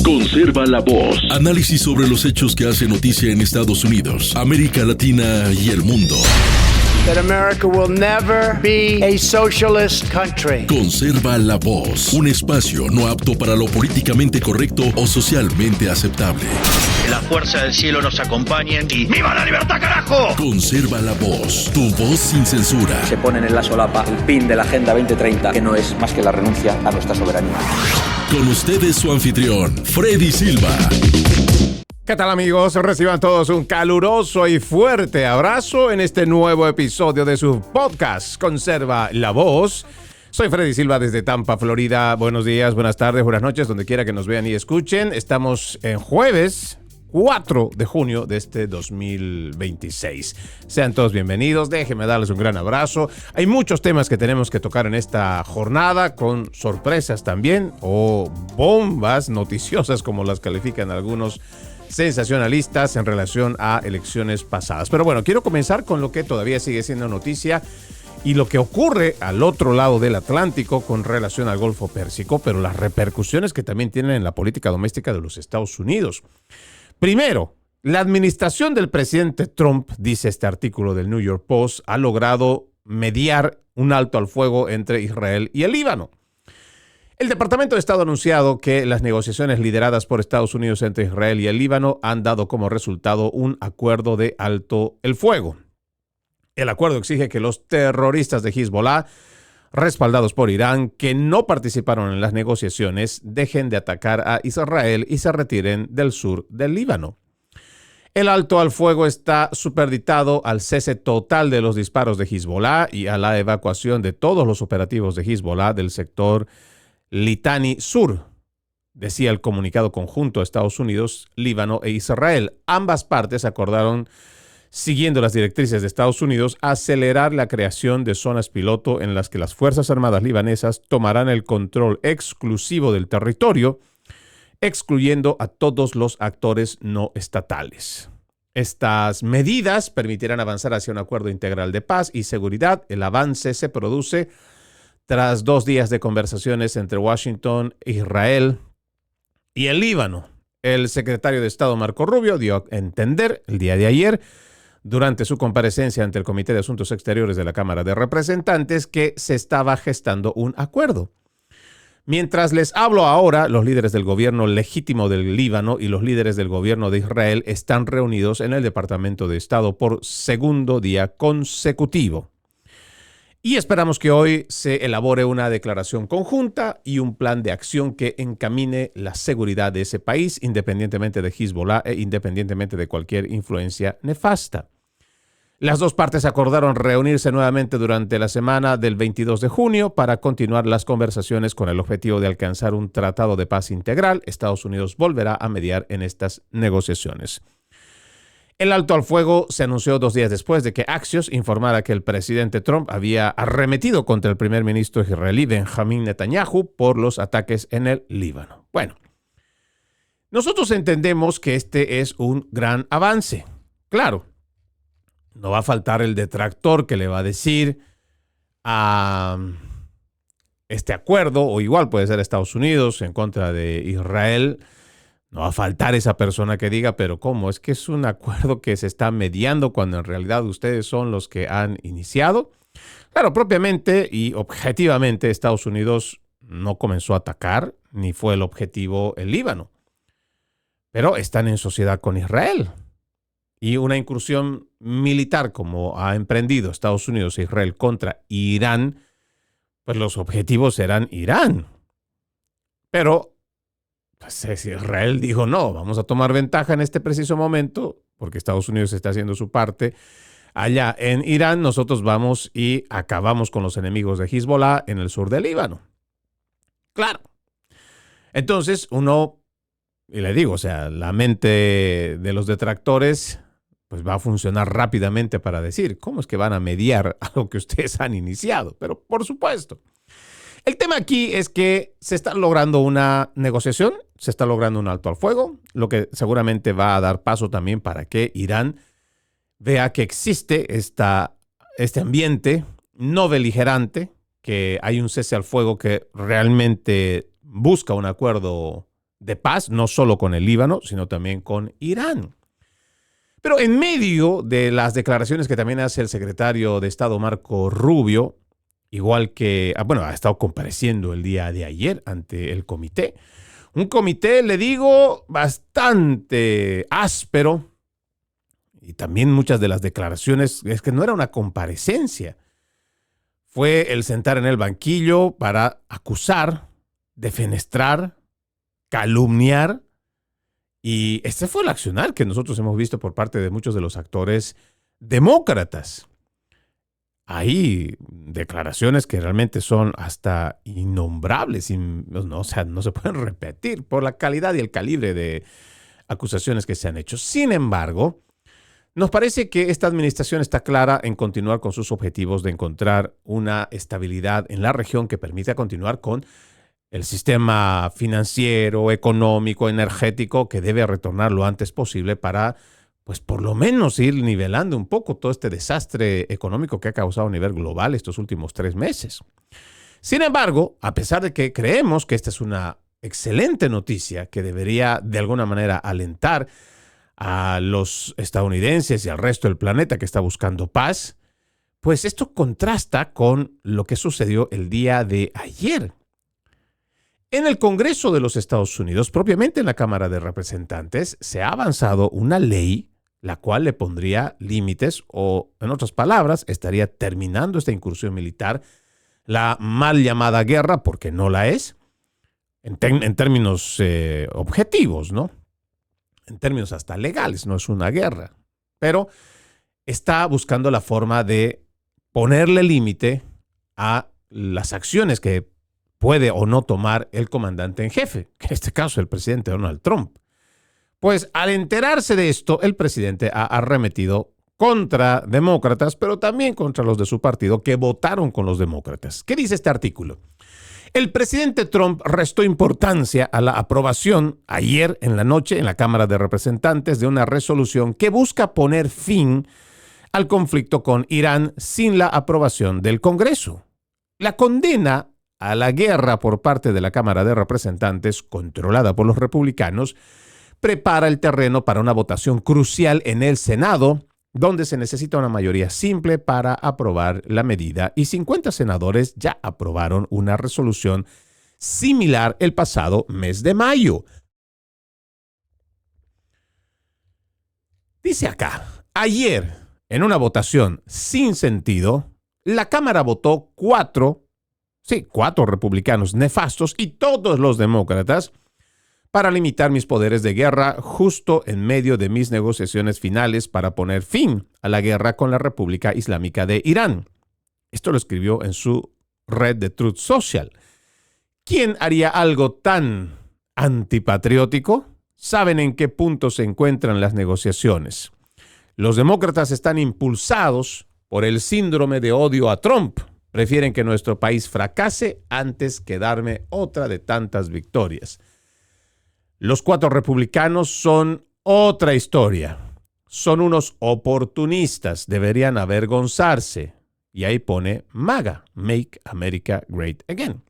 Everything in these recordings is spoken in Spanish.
Conserva la voz. Análisis sobre los hechos que hacen noticia en Estados Unidos, América Latina y el mundo. That America will never be a socialist country. Conserva la voz. Un espacio no apto para lo políticamente correcto o socialmente aceptable. Que la fuerza del cielo nos acompañe y ¡viva la libertad, carajo! Conserva la voz. Tu voz sin censura. Se ponen en la solapa el pin de la Agenda 2030, que no es más que la renuncia a nuestra soberanía. Con ustedes su anfitrión, Freddy Silva. ¿Qué tal, amigos? Reciban todos un caluroso y fuerte abrazo en este nuevo episodio de su podcast Conserva la Voz. Soy Freddy Silva desde Tampa, Florida. Buenos días, buenas tardes, buenas noches, donde quiera que nos vean y escuchen. Estamos en jueves 4 de junio de este 2026. Sean todos bienvenidos, déjenme darles un gran abrazo. Hay muchos temas que tenemos que tocar en esta jornada, con sorpresas también, o bombas noticiosas como las califican algunos sensacionalistas en relación a elecciones pasadas. Pero bueno, quiero comenzar con lo que todavía sigue siendo noticia y lo que ocurre al otro lado del Atlántico con relación al Golfo Pérsico, pero las repercusiones que también tienen en la política doméstica de los Estados Unidos. Primero, la administración del presidente Trump, dice este artículo del New York Post, ha logrado mediar un alto al fuego entre Israel y el Líbano. El Departamento de Estado ha anunciado que las negociaciones lideradas por Estados Unidos entre Israel y el Líbano han dado como resultado un acuerdo de alto el fuego. El acuerdo exige que los terroristas de Hezbollah, respaldados por Irán, que no participaron en las negociaciones, dejen de atacar a Israel y se retiren del sur del Líbano. El alto al fuego está supeditado al cese total de los disparos de Hezbollah y a la evacuación de todos los operativos de Hezbollah del sector Litani Sur, decía el comunicado conjunto de Estados Unidos, Líbano e Israel. Ambas partes acordaron, siguiendo las directrices de Estados Unidos, acelerar la creación de zonas piloto en las que las Fuerzas Armadas libanesas tomarán el control exclusivo del territorio, excluyendo a todos los actores no estatales. Estas medidas permitirán avanzar hacia un acuerdo integral de paz y seguridad. El avance se produce tras 2 días de conversaciones entre Washington, Israel y el Líbano. El secretario de Estado Marco Rubio dio a entender el día de ayer, durante su comparecencia ante el Comité de Asuntos Exteriores de la Cámara de Representantes, que se estaba gestando un acuerdo. Mientras les hablo ahora, los líderes del gobierno legítimo del Líbano y los líderes del gobierno de Israel están reunidos en el Departamento de Estado por segundo día consecutivo. Y esperamos que hoy se elabore una declaración conjunta y un plan de acción que encamine la seguridad de ese país, independientemente de Hezbollah e independientemente de cualquier influencia nefasta. Las dos partes acordaron reunirse nuevamente durante la semana del 22 de junio para continuar las conversaciones con el objetivo de alcanzar un tratado de paz integral. Estados Unidos volverá a mediar en estas negociaciones. El alto al fuego se anunció 2 días después de que Axios informara que el presidente Trump había arremetido contra el primer ministro israelí Benjamin Netanyahu por los ataques en el Líbano. Bueno, nosotros entendemos que este es un gran avance. Claro, no va a faltar el detractor que le va a decir a este acuerdo, o igual puede ser Estados Unidos en contra de Israel. No va a faltar esa persona que diga, pero ¿cómo? Es que es un acuerdo que se está mediando cuando en realidad ustedes son los que han iniciado. Claro, propiamente y objetivamente Estados Unidos no comenzó a atacar, ni fue el objetivo el Líbano. Pero están en sociedad con Israel. Y una incursión militar como ha emprendido Estados Unidos e Israel contra Irán, pues los objetivos serán Irán. Pero pues Israel dijo, no, vamos a tomar ventaja en este preciso momento, porque Estados Unidos está haciendo su parte. Allá en Irán nosotros vamos y acabamos con los enemigos de Hezbollah en el sur del Líbano. Claro. Entonces y le digo, o sea, la mente de los detractores pues va a funcionar rápidamente para decir, ¿cómo es que van a mediar algo que ustedes han iniciado? Pero por supuesto. El tema aquí es que se está logrando una negociación, se está logrando un alto al fuego, lo que seguramente va a dar paso también para que Irán vea que existe este ambiente no beligerante, que hay un cese al fuego que realmente busca un acuerdo de paz, no solo con el Líbano, sino también con Irán. Pero en medio de las declaraciones que también hace el secretario de Estado Marco Rubio, igual que, ha estado compareciendo el día de ayer ante el comité, un comité, le digo, bastante áspero, y también muchas de las declaraciones, es que no era una comparecencia, fue el sentar en el banquillo para acusar, defenestrar, calumniar, y este fue el accionar que nosotros hemos visto por parte de muchos de los actores demócratas. Hay declaraciones que realmente son hasta innombrables, no se pueden repetir por la calidad y el calibre de acusaciones que se han hecho. Sin embargo, nos parece que esta administración está clara en continuar con sus objetivos de encontrar una estabilidad en la región que permita continuar con el sistema financiero, económico, energético, que debe retornar lo antes posible para, pues por lo menos ir nivelando un poco todo este desastre económico que ha causado a nivel global estos últimos 3 meses. Sin embargo, a pesar de que creemos que esta es una excelente noticia que debería de alguna manera alentar a los estadounidenses y al resto del planeta que está buscando paz, pues esto contrasta con lo que sucedió el día de ayer. En el Congreso de los Estados Unidos, propiamente en la Cámara de Representantes, se ha avanzado una ley la cual le pondría límites o, en otras palabras, estaría terminando esta incursión militar, la mal llamada guerra, porque no la es, en términos objetivos, ¿no? En términos hasta legales, no es una guerra, pero está buscando la forma de ponerle límite a las acciones que puede o no tomar el comandante en jefe, que en este caso el presidente Donald Trump. Pues al enterarse de esto, el presidente ha arremetido contra demócratas, pero también contra los de su partido que votaron con los demócratas. ¿Qué dice este artículo? El presidente Trump restó importancia a la aprobación ayer en la noche en la Cámara de Representantes de una resolución que busca poner fin al conflicto con Irán sin la aprobación del Congreso. La condena a la guerra por parte de la Cámara de Representantes, controlada por los republicanos, prepara el terreno para una votación crucial en el Senado, donde se necesita una mayoría simple para aprobar la medida, y 50 senadores ya aprobaron una resolución similar el pasado mes de mayo. Dice acá, ayer, en una votación sin sentido, la Cámara votó 4 republicanos nefastos y todos los demócratas para limitar mis poderes de guerra justo en medio de mis negociaciones finales para poner fin a la guerra con la República Islámica de Irán. Esto lo escribió en su red de Truth Social. ¿Quién haría algo tan antipatriótico? Saben en qué punto se encuentran las negociaciones. Los demócratas están impulsados por el síndrome de odio a Trump. Prefieren que nuestro país fracase antes que darme otra de tantas victorias. Los 4 republicanos son otra historia. Son unos oportunistas, deberían avergonzarse. Y ahí pone MAGA, Make America Great Again.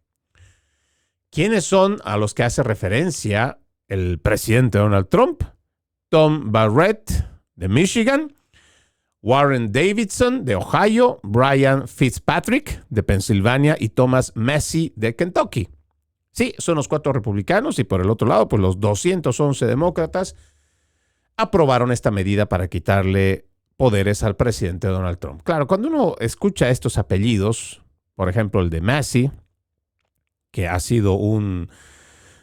¿Quiénes son a los que hace referencia el presidente Donald Trump? Tom Barrett, de Michigan, Warren Davidson, de Ohio, Brian Fitzpatrick, de Pensilvania, y Thomas Massie, de Kentucky. Sí, son los 4 republicanos, y por el otro lado, pues los 211 demócratas aprobaron esta medida para quitarle poderes al presidente Donald Trump. Claro, cuando uno escucha estos apellidos, por ejemplo el de Massie, que ha sido un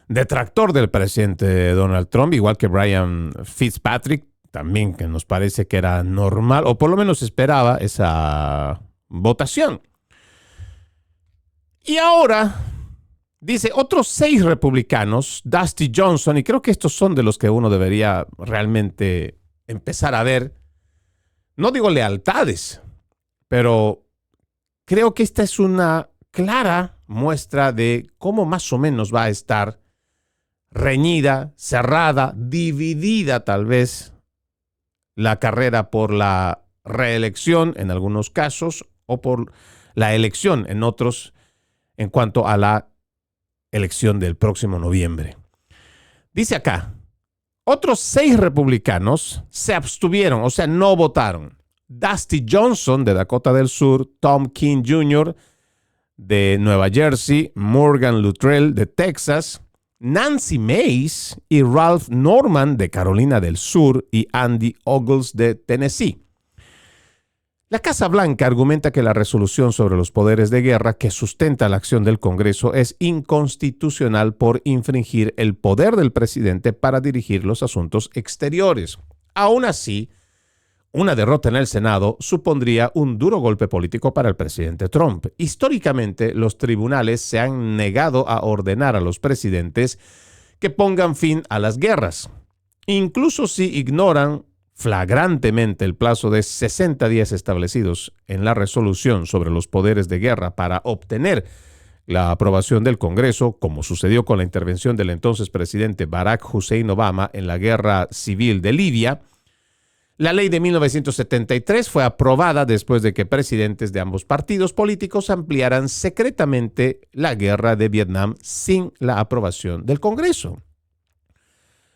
detractor del presidente Donald Trump, igual que Brian Fitzpatrick, también, que nos parece que era normal, o por lo menos esperaba esa votación. Y ahora, dice, otros 6 republicanos, Dusty Johnson, y creo que estos son de los que uno debería realmente empezar a ver, no digo lealtades, pero creo que esta es una clara muestra de cómo más o menos va a estar reñida, cerrada, dividida tal vez, la carrera por la reelección en algunos casos o por la elección en otros en cuanto a la elección del próximo noviembre. Dice acá, otros 6 republicanos se abstuvieron, o sea, no votaron. Dusty Johnson de Dakota del Sur, Tom King Jr. de Nueva Jersey, Morgan Luttrell de Texas, Nancy Mace y Ralph Norman de Carolina del Sur y Andy Ogles de Tennessee. La Casa Blanca argumenta que la resolución sobre los poderes de guerra que sustenta la acción del Congreso es inconstitucional por infringir el poder del presidente para dirigir los asuntos exteriores. Aún así, una derrota en el Senado supondría un duro golpe político para el presidente Trump. Históricamente, los tribunales se han negado a ordenar a los presidentes que pongan fin a las guerras, incluso si ignoran flagrantemente el plazo de 60 días establecidos en la resolución sobre los poderes de guerra para obtener la aprobación del Congreso, como sucedió con la intervención del entonces presidente Barack Hussein Obama en la guerra civil de Libia. La ley de 1973 fue aprobada después de que presidentes de ambos partidos políticos ampliaran secretamente la guerra de Vietnam sin la aprobación del Congreso.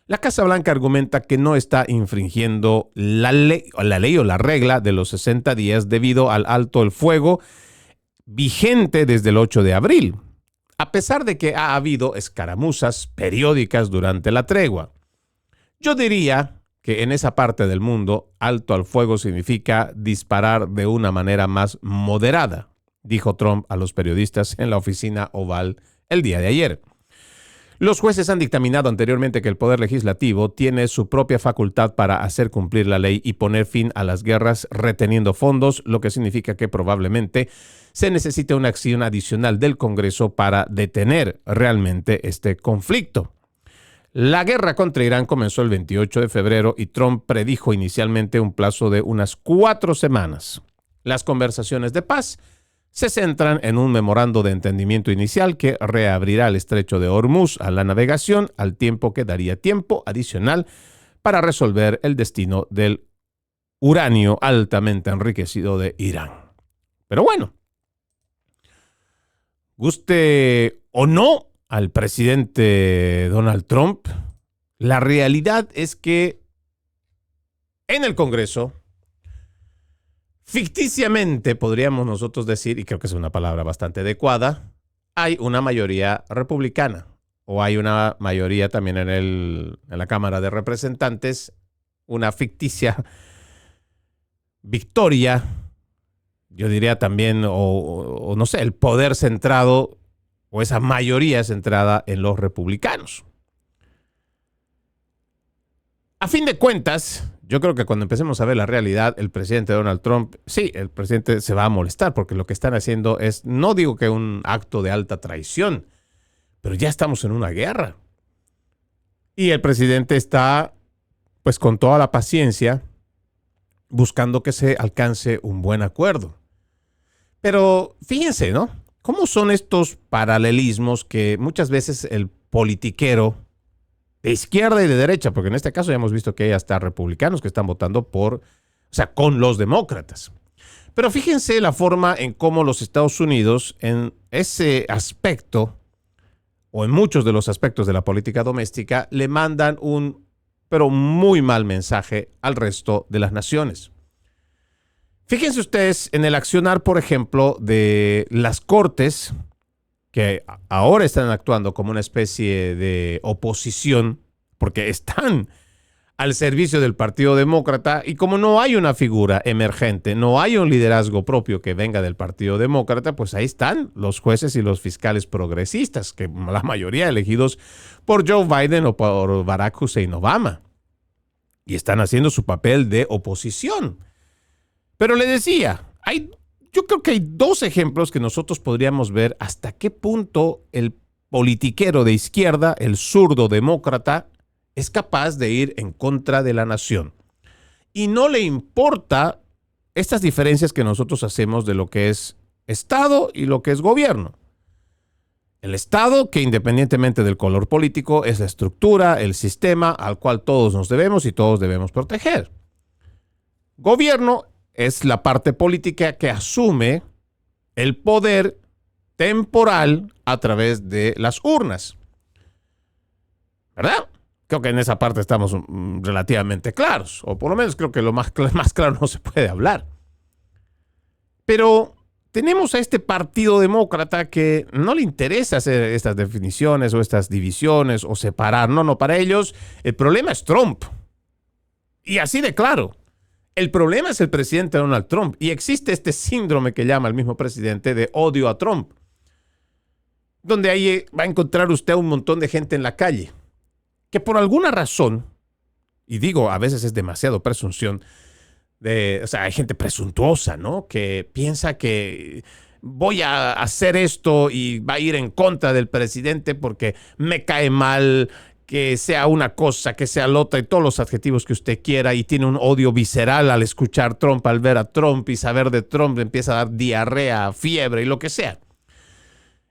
La Casa Blanca argumenta que no está infringiendo la ley o la regla de los 60 días debido al alto el fuego vigente desde el 8 de abril, a pesar de que ha habido escaramuzas periódicas durante la tregua. Yo diría que en esa parte del mundo, alto al fuego significa disparar de una manera más moderada, dijo Trump a los periodistas en la oficina Oval el día de ayer. Los jueces han dictaminado anteriormente que el Poder Legislativo tiene su propia facultad para hacer cumplir la ley y poner fin a las guerras reteniendo fondos, lo que significa que probablemente se necesite una acción adicional del Congreso para detener realmente este conflicto. La guerra contra Irán comenzó el 28 de febrero y Trump predijo inicialmente un plazo de unas 4 semanas. Las conversaciones de paz se centran en un memorando de entendimiento inicial que reabrirá el estrecho de Hormuz a la navegación, al tiempo que daría tiempo adicional para resolver el destino del uranio altamente enriquecido de Irán. Pero bueno, guste o no al presidente Donald Trump, la realidad es que en el Congreso, ficticiamente podríamos nosotros decir, y creo que es una palabra bastante adecuada, hay una mayoría republicana o hay una mayoría también en la Cámara de Representantes, una ficticia victoria, yo diría también, o no sé, el poder centrado o esa mayoría centrada en los republicanos. A fin de cuentas, yo creo que cuando empecemos a ver la realidad, el presidente Donald Trump, sí, el presidente se va a molestar porque lo que están haciendo es, no digo que un acto de alta traición, pero ya estamos en una guerra. Y el presidente está, pues con toda la paciencia, buscando que se alcance un buen acuerdo. Pero fíjense, ¿no? ¿Cómo son estos paralelismos que muchas veces el politiquero de izquierda y de derecha, porque en este caso ya hemos visto que hay hasta republicanos que están votando con los demócratas? Pero fíjense la forma en cómo los Estados Unidos en ese aspecto, o en muchos de los aspectos de la política doméstica, le mandan pero muy mal mensaje al resto de las naciones. Fíjense ustedes en el accionar, por ejemplo, de las cortes, que ahora están actuando como una especie de oposición, porque están al servicio del Partido Demócrata, y como no hay una figura emergente, no hay un liderazgo propio que venga del Partido Demócrata, pues ahí están los jueces y los fiscales progresistas, que la mayoría elegidos por Joe Biden o por Barack Hussein Obama, y están haciendo su papel de oposición. Pero le decía, yo creo que hay 2 ejemplos que nosotros podríamos ver hasta qué punto el politiquero de izquierda, el zurdo demócrata, es capaz de ir en contra de la nación. Y no le importa estas diferencias que nosotros hacemos de lo que es Estado y lo que es gobierno. El Estado, que independientemente del color político, es la estructura, el sistema al cual todos nos debemos y todos debemos proteger. Gobierno es la parte política que asume el poder temporal a través de las urnas, ¿verdad? Creo que en esa parte estamos relativamente claros, o por lo menos creo que lo más claro no se puede hablar. Pero tenemos a este partido demócrata que no le interesa hacer estas definiciones o estas divisiones o separar. No, para ellos el problema es Trump. Y así de claro. El problema es el presidente Donald Trump. Y existe este síndrome que llama el mismo presidente de odio a Trump. Donde ahí va a encontrar usted un montón de gente en la calle que por alguna razón, y digo, a veces es demasiado presunción, hay gente presuntuosa, ¿no? Que piensa que voy a hacer esto y va a ir en contra del presidente porque me cae mal, que sea una cosa, que sea la otra, y todos los adjetivos que usted quiera, y tiene un odio visceral al escuchar Trump, al ver a Trump y saber de Trump, empieza a dar diarrea, fiebre y lo que sea.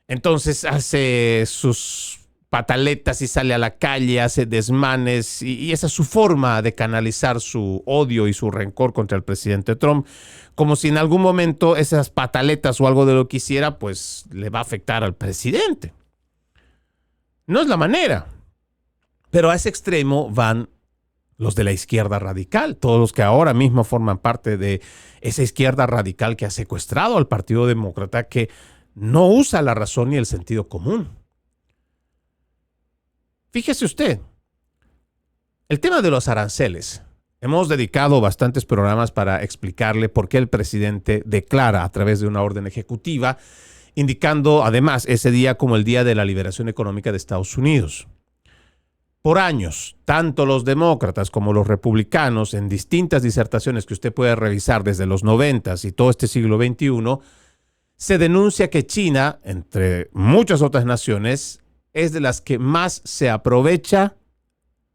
Entonces hace sus pataletas y sale a la calle, hace desmanes, y esa es su forma de canalizar su odio y su rencor contra el presidente Trump, como si en algún momento esas pataletas o algo de lo que hiciera, pues le va a afectar al presidente. No es la manera. Pero a ese extremo van los de la izquierda radical, todos los que ahora mismo forman parte de esa izquierda radical que ha secuestrado al Partido Demócrata, que no usa la razón ni el sentido común. Fíjese usted, el tema de los aranceles. Hemos dedicado bastantes programas para explicarle por qué el presidente declara a través de una orden ejecutiva, indicando además ese día como el Día de la Liberación Económica de Estados Unidos. Por años, tanto los demócratas como los republicanos, en distintas disertaciones que usted puede revisar desde los 90s y todo este siglo XXI, se denuncia que China, entre muchas otras naciones, es de las que más se aprovecha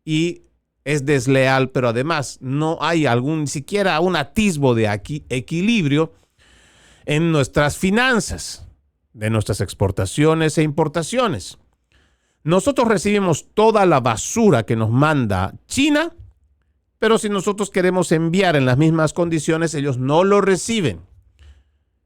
y es desleal, pero además no hay ni siquiera un atisbo de equilibrio en nuestras finanzas, de nuestras exportaciones e importaciones. Nosotros recibimos toda la basura que nos manda China, pero si nosotros queremos enviar en las mismas condiciones, ellos no lo reciben.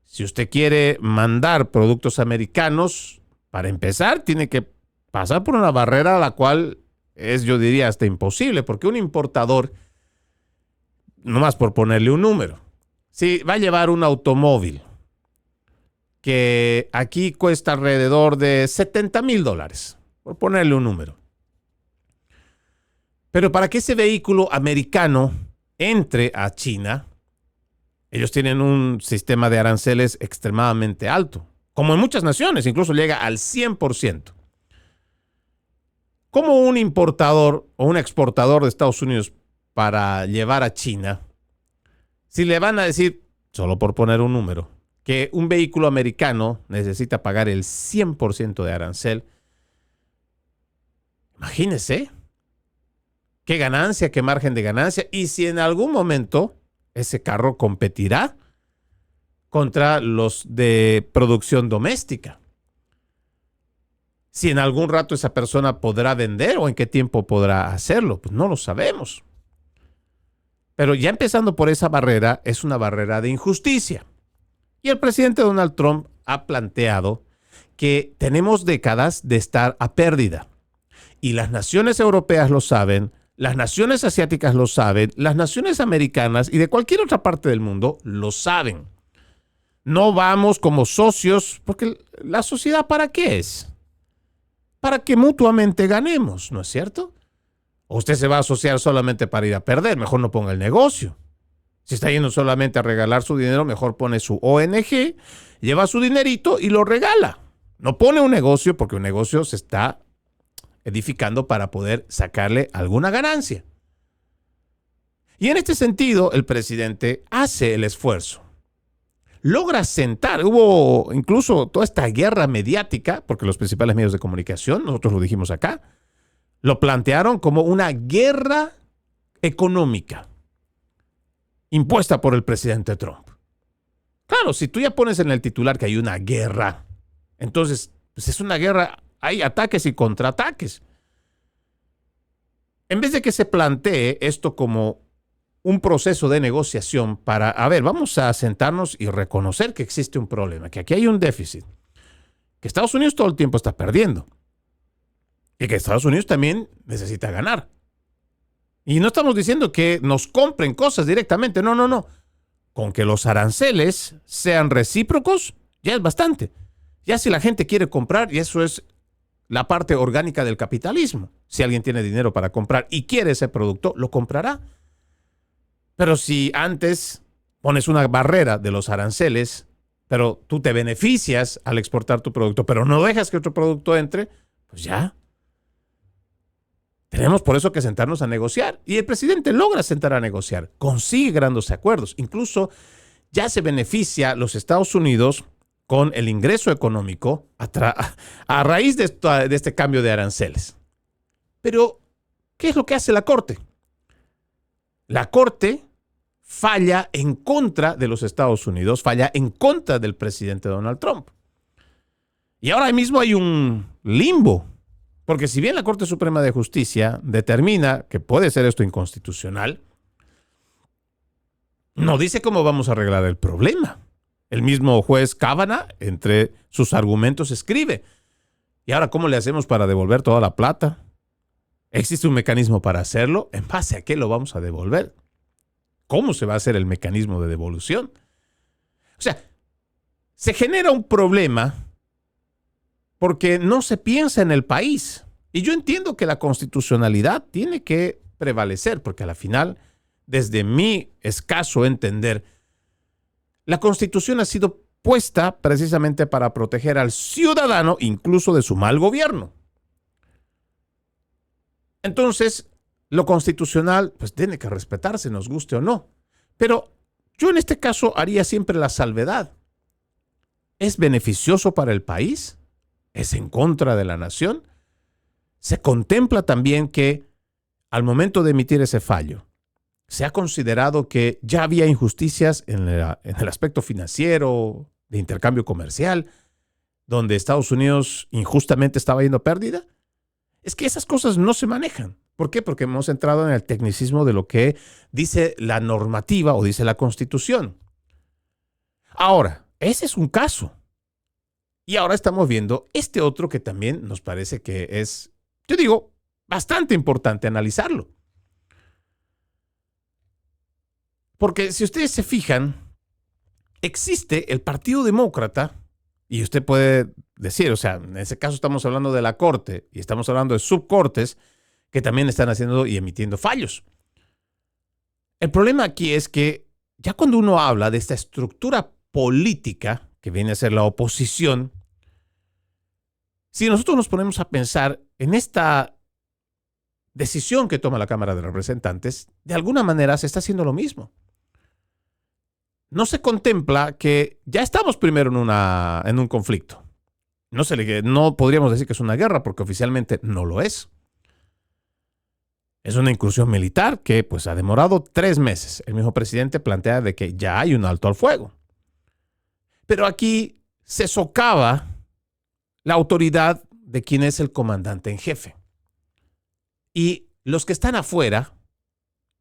Si usted quiere mandar productos americanos, para empezar, tiene que pasar por una barrera a la cual es, yo diría, hasta imposible, porque un importador, nomás por ponerle un número, si va a llevar un automóvil que aquí cuesta alrededor de $70,000, por ponerle un número. Pero para que ese vehículo americano entre a China, ellos tienen un sistema de aranceles extremadamente alto, como en muchas naciones, incluso llega al 100%. ¿Cómo un importador o un exportador de Estados Unidos para llevar a China, si le van a decir, solo por poner un número, que un vehículo americano necesita pagar el 100% de arancel? Imagínese qué ganancia, qué margen de ganancia, y si en algún momento ese carro competirá contra los de producción doméstica. Si en algún rato esa persona podrá vender o en qué tiempo podrá hacerlo, pues no lo sabemos. Pero ya empezando por esa barrera, es una barrera de injusticia. Y el presidente Donald Trump ha planteado que tenemos décadas de estar a pérdida. Y las naciones europeas lo saben, las naciones asiáticas lo saben, las naciones americanas y de cualquier otra parte del mundo lo saben. No vamos como socios, porque la sociedad ¿para qué es? Para que mutuamente ganemos, ¿no es cierto? O usted se va a asociar solamente para ir a perder, mejor no ponga el negocio. Si está yendo solamente a regalar su dinero, mejor pone su ONG, lleva su dinerito y lo regala. No pone un negocio porque un negocio se está edificando para poder sacarle alguna ganancia. Y en este sentido, el presidente hace el esfuerzo. Logra sentar, hubo incluso toda esta guerra mediática, porque los principales medios de comunicación, nosotros lo dijimos acá, lo plantearon como una guerra económica impuesta por el presidente Trump. Claro, si tú ya pones en el titular que hay una guerra, entonces pues es una guerra, hay ataques y contraataques. En vez de que se plantee esto como un proceso de negociación para, vamos a sentarnos y reconocer que existe un problema, que aquí hay un déficit, que Estados Unidos todo el tiempo está perdiendo. y que Estados Unidos también necesita ganar. Y no estamos diciendo que nos compren cosas directamente, no. Con que los aranceles sean recíprocos, ya es bastante. Ya si la gente quiere comprar, y eso es la parte orgánica del capitalismo. Si alguien tiene dinero para comprar y quiere ese producto, lo comprará. Pero si antes pones una barrera de los aranceles, pero tú te beneficias al exportar tu producto, pero no dejas que otro producto entre, pues ya. Tenemos por eso que sentarnos a negociar. Y el presidente logra sentar a negociar, consigue grandes acuerdos. Incluso ya se beneficia los Estados Unidos con el ingreso económico a raíz de este cambio de aranceles. Pero, ¿qué es lo que hace la Corte? La Corte falla en contra de los Estados Unidos, falla en contra del presidente Donald Trump. Y ahora mismo hay un limbo. Porque si bien la Corte Suprema de Justicia determina que puede ser esto inconstitucional, no dice cómo vamos a arreglar el problema. El mismo juez Kavanaugh, entre sus argumentos, escribe: ¿y ahora cómo le hacemos para devolver toda la plata? ¿Existe un mecanismo para hacerlo? ¿En base a qué lo vamos a devolver? ¿Cómo se va a hacer el mecanismo de devolución? O sea, se genera un problema porque no se piensa en el país. Y yo entiendo que la constitucionalidad tiene que prevalecer, porque a la final, desde mi escaso entender, la Constitución ha sido puesta precisamente para proteger al ciudadano, incluso de su mal gobierno. Entonces, lo constitucional, pues tiene que respetarse, nos guste o no. Pero yo en este caso haría siempre la salvedad. ¿Es beneficioso para el país? ¿Es en contra de la nación? Se contempla también que al momento de emitir ese fallo, se ha considerado que ya había injusticias en el aspecto financiero, de intercambio comercial, donde Estados Unidos injustamente estaba yendo a pérdida. Es que esas cosas no se manejan. ¿Por qué? Porque hemos entrado en el tecnicismo de lo que dice la normativa o dice la Constitución. Ahora, ese es un caso. Y ahora estamos viendo este otro que también nos parece que es, yo digo, bastante importante analizarlo. Porque si ustedes se fijan, existe el Partido Demócrata, y usted puede decir, o sea, en ese caso estamos hablando de la Corte y estamos hablando de subcortes que también están haciendo y emitiendo fallos. El problema aquí es que ya cuando uno habla de esta estructura política que viene a ser la oposición, si nosotros nos ponemos a pensar en esta decisión que toma la Cámara de Representantes, de alguna manera se está haciendo lo mismo. No se contempla que ya estamos primero en un conflicto. No podríamos decir que es una guerra porque oficialmente no lo es. Es una incursión militar que pues ha demorado 3 meses. El mismo presidente plantea de que ya hay un alto al fuego. Pero aquí se socava la autoridad de quien es el comandante en jefe. Y los que están afuera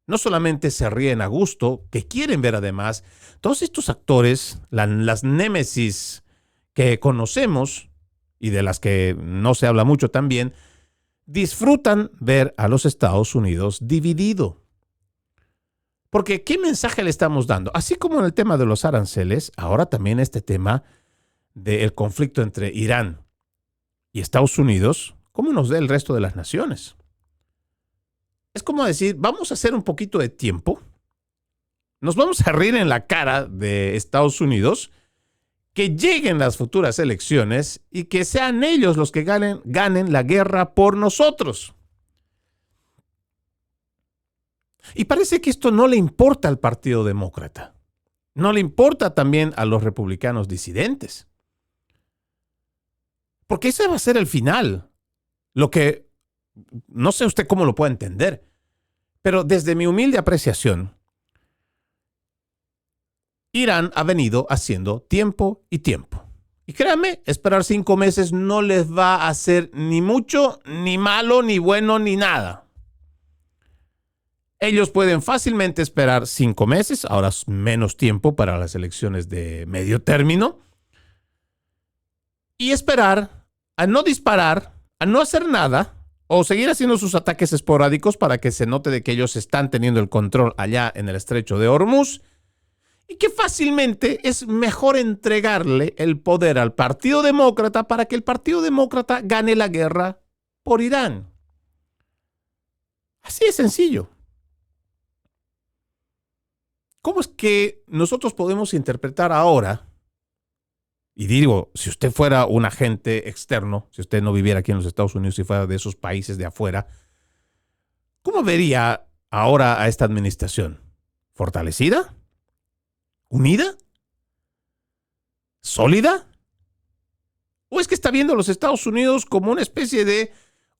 no solamente se ríen a gusto, que quieren ver además todos estos actores, las némesis que conocemos y de las que no se habla mucho también, disfrutan ver a los Estados Unidos dividido. Porque ¿qué mensaje le estamos dando? Así como en el tema de los aranceles, ahora también este tema del conflicto entre Irán y Estados Unidos, ¿cómo nos da el resto de las naciones? Es como decir, vamos a hacer un poquito de tiempo, nos vamos a reír en la cara de Estados Unidos, que lleguen las futuras elecciones y que sean ellos los que ganen la guerra por nosotros. Y parece que esto no le importa al Partido Demócrata. No le importa también a los republicanos disidentes. Porque ese va a ser el final. Lo que, no sé usted cómo lo puede entender, pero desde mi humilde apreciación, Irán ha venido haciendo tiempo y tiempo. Y créanme, esperar 5 meses no les va a hacer ni mucho, ni malo, ni bueno, ni nada. Ellos pueden fácilmente esperar 5 meses, ahora es menos tiempo para las elecciones de medio término, y esperar a no disparar, a no hacer nada, o seguir haciendo sus ataques esporádicos para que se note de que ellos están teniendo el control allá en el estrecho de Hormuz y que fácilmente es mejor entregarle el poder al Partido Demócrata para que el Partido Demócrata gane la guerra por Irán. Así de sencillo. ¿Cómo es que nosotros podemos interpretar ahora? Y digo, si usted fuera un agente externo, si usted no viviera aquí en los Estados Unidos, si fuera de esos países de afuera, ¿cómo vería ahora a esta administración? ¿Fortalecida? ¿Unida? ¿Sólida? ¿O es que está viendo a los Estados Unidos como una especie de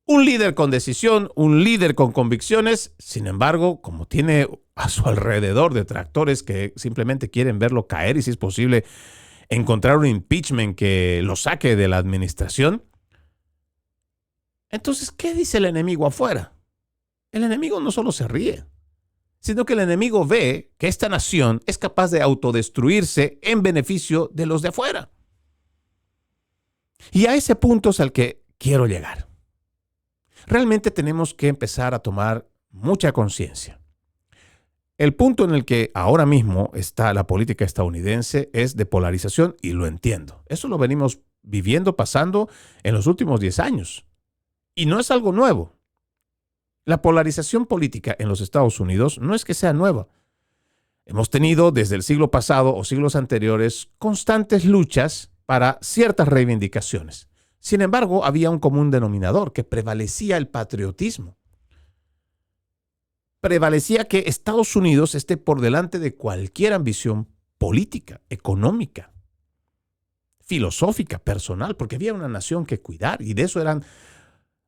un líder con decisión, un líder con convicciones? Sin embargo, como tiene a su alrededor detractores que simplemente quieren verlo caer y, si es posible, encontrar un impeachment que lo saque de la administración. Entonces, ¿qué dice el enemigo afuera? El enemigo no solo se ríe, sino que el enemigo ve que esta nación es capaz de autodestruirse en beneficio de los de afuera. Y a ese punto es al que quiero llegar. Realmente tenemos que empezar a tomar mucha conciencia. El punto en el que ahora mismo está la política estadounidense es de polarización y lo entiendo. Eso lo venimos viviendo, pasando en los últimos 10 años. Y no es algo nuevo. La polarización política en los Estados Unidos no es que sea nueva. Hemos tenido desde el siglo pasado o siglos anteriores constantes luchas para ciertas reivindicaciones. Sin embargo, había un común denominador que prevalecía el patriotismo. Prevalecía que Estados Unidos esté por delante de cualquier ambición política, económica, filosófica, personal, porque había una nación que cuidar y de eso eran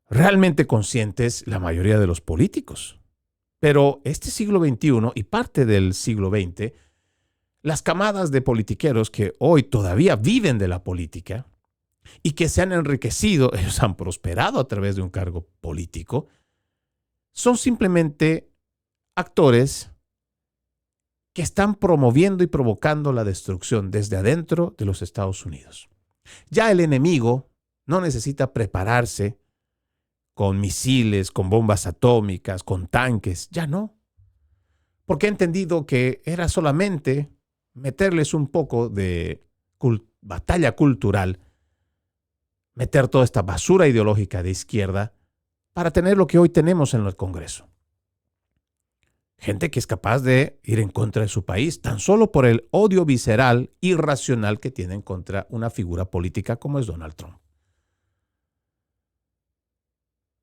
realmente conscientes la mayoría de los políticos. Pero este siglo XXI y parte del siglo XX, las camadas de politiqueros que hoy todavía viven de la política y que se han enriquecido, ellos han prosperado a través de un cargo político, son simplemente actores que están promoviendo y provocando la destrucción desde adentro de los Estados Unidos. Ya el enemigo no necesita prepararse con misiles, con bombas atómicas, con tanques, ya no. Porque ha entendido que era solamente meterles un poco de batalla cultural, meter toda esta basura ideológica de izquierda para tener lo que hoy tenemos en el Congreso. Gente que es capaz de ir en contra de su país tan solo por el odio visceral, irracional que tienen contra una figura política como es Donald Trump.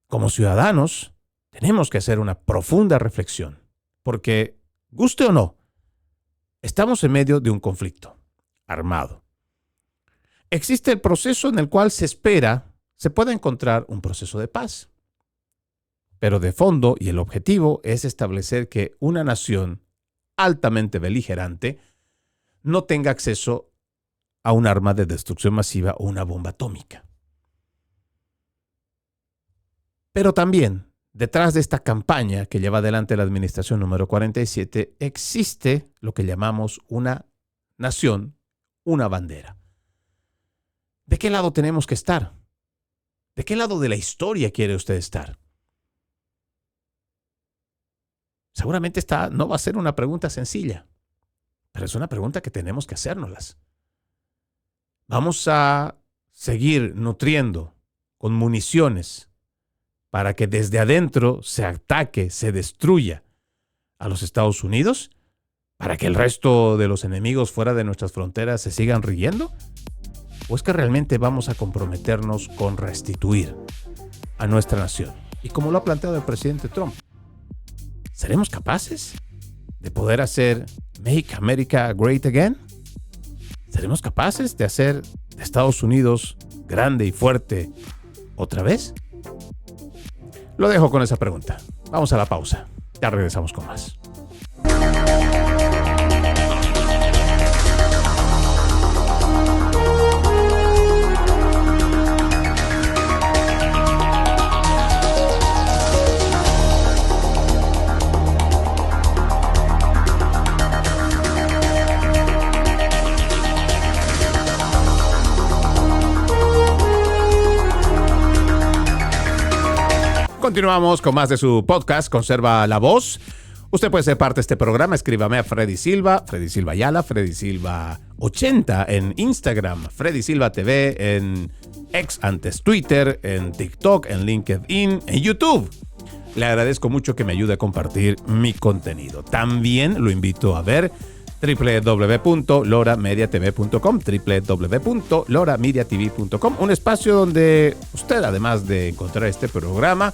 Como ciudadanos, tenemos que hacer una profunda reflexión, porque, guste o no, estamos en medio de un conflicto armado. Existe el proceso en el cual se espera se pueda encontrar un proceso de paz. Pero de fondo, y el objetivo es establecer que una nación altamente beligerante no tenga acceso a un arma de destrucción masiva o una bomba atómica. Pero también, detrás de esta campaña que lleva adelante la administración número 47, existe lo que llamamos una nación, una bandera. ¿De qué lado tenemos que estar? ¿De qué lado de la historia quiere usted estar? Seguramente esta no va a ser una pregunta sencilla, pero es una pregunta que tenemos que hacérnoslas. ¿Vamos a seguir nutriendo con municiones para que desde adentro se ataque, se destruya a los Estados Unidos? ¿Para que el resto de los enemigos fuera de nuestras fronteras se sigan riendo? ¿O es que realmente vamos a comprometernos con restituir a nuestra nación? Y como lo ha planteado el presidente Trump, ¿seremos capaces de poder hacer Make America Great Again? ¿Seremos capaces de hacer de Estados Unidos grande y fuerte otra vez? Lo dejo con esa pregunta. Vamos a la pausa. Ya regresamos con más. Continuamos con más de su podcast, Conserva la Voz. Usted puede ser parte de este programa. Escríbame a Freddy Silva Ayala, Freddy Silva 80 en Instagram, Freddy Silva TV en X, antes Twitter, en TikTok, en LinkedIn, en YouTube. Le agradezco mucho que me ayude a compartir mi contenido. También lo invito a ver www.loramediatv.com, www.loramediatv.com, un espacio donde usted, además de encontrar este programa,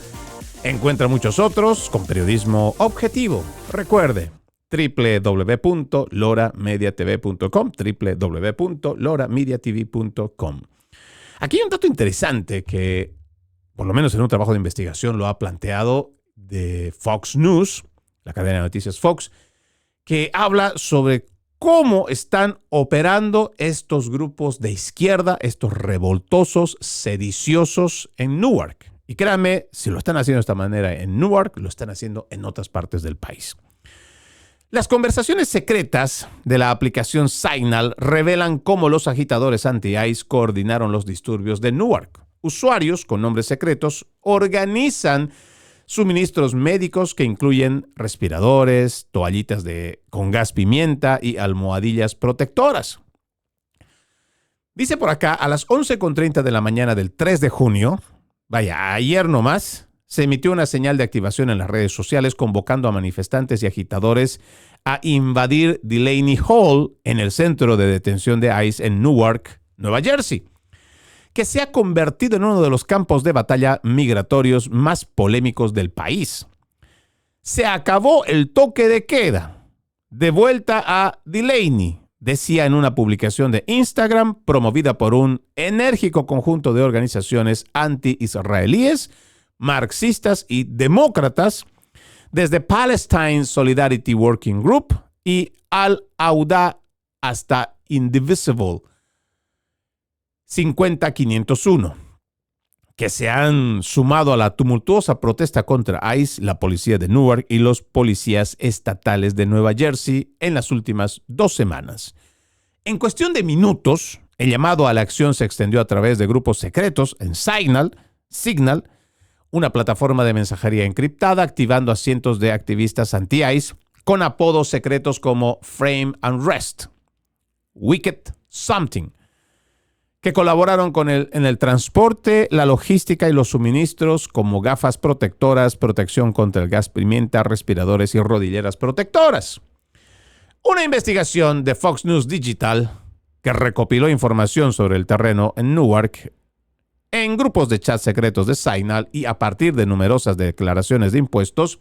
encuentra muchos otros con periodismo objetivo. Recuerde, www.loramediatv.com, www.loramediatv.com. Aquí hay un dato interesante que, por lo menos en un trabajo de investigación, lo ha planteado de Fox News, la cadena de noticias Fox, que habla sobre cómo están operando estos grupos de izquierda, estos revoltosos, sediciosos en Newark. Y créanme, si lo están haciendo de esta manera en Newark, lo están haciendo en otras partes del país. Las conversaciones secretas de la aplicación Signal revelan cómo los agitadores anti-ICE coordinaron los disturbios de Newark. Usuarios con nombres secretos organizan suministros médicos que incluyen respiradores, toallitas con gas pimienta y almohadillas protectoras. Dice por acá, a las 11:30 de la mañana del 3 de junio, ayer nomás, se emitió una señal de activación en las redes sociales convocando a manifestantes y agitadores a invadir Delaney Hall en el centro de detención de ICE en Newark, Nueva Jersey, que se ha convertido en uno de los campos de batalla migratorios más polémicos del país. Se acabó el toque de queda. De vuelta a Delaney, decía en una publicación de Instagram promovida por un enérgico conjunto de organizaciones anti-israelíes, marxistas y demócratas, desde Palestine Solidarity Working Group y Al-Auda hasta Indivisible 50501, que se han sumado a la tumultuosa protesta contra ICE, la policía de Newark y los policías estatales de Nueva Jersey en las últimas 2 semanas. En cuestión de minutos, el llamado a la acción se extendió a través de grupos secretos en Signal, una plataforma de mensajería encriptada, activando a cientos de activistas anti-ICE con apodos secretos como Frame and Rest, Wicked Something, que colaboraron en el transporte, la logística y los suministros como gafas protectoras, protección contra el gas pimienta, respiradores y rodilleras protectoras. Una investigación de Fox News Digital que recopiló información sobre el terreno en Newark en grupos de chat secretos de Signal y a partir de numerosas declaraciones de impuestos,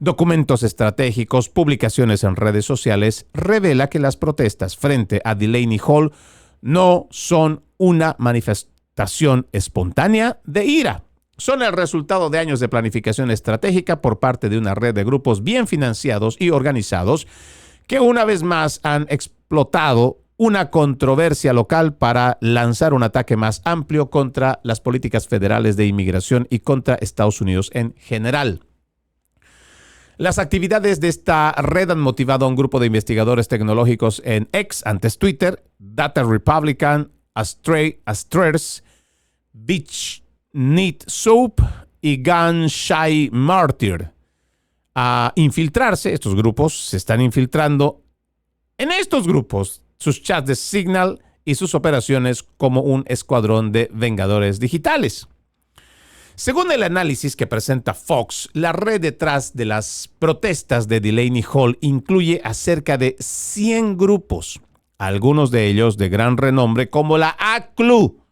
documentos estratégicos, publicaciones en redes sociales, revela que las protestas frente a Delaney Hall no son una manifestación espontánea de ira. Son el resultado de años de planificación estratégica por parte de una red de grupos bien financiados y organizados que una vez más han explotado una controversia local para lanzar un ataque más amplio contra las políticas federales de inmigración y contra Estados Unidos en general. Las actividades de esta red han motivado a un grupo de investigadores tecnológicos en X, antes Twitter, Data Republican, Astraeus, Beach Knit Soap y Gun Shy Martyr a infiltrarse. Estos grupos se están infiltrando en estos grupos, sus chats de Signal y sus operaciones como un escuadrón de vengadores digitales. Según el análisis que presenta Fox, la red detrás de las protestas de Delaney Hall incluye a cerca de 100 grupos, algunos de ellos de gran renombre como la ACLU,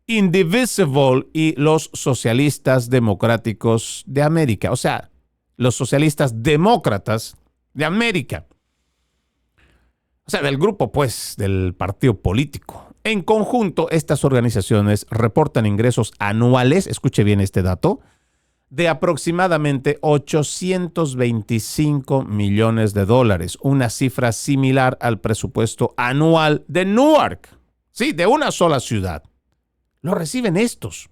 Indivisible y los Socialistas Democráticos de América, o sea, los socialistas demócratas de América. O sea, del grupo, pues, del partido político. En conjunto, estas organizaciones reportan ingresos anuales, escuche bien este dato, de aproximadamente $825 millones, una cifra similar al presupuesto anual de Newark. Sí, de una sola ciudad. Lo reciben estos.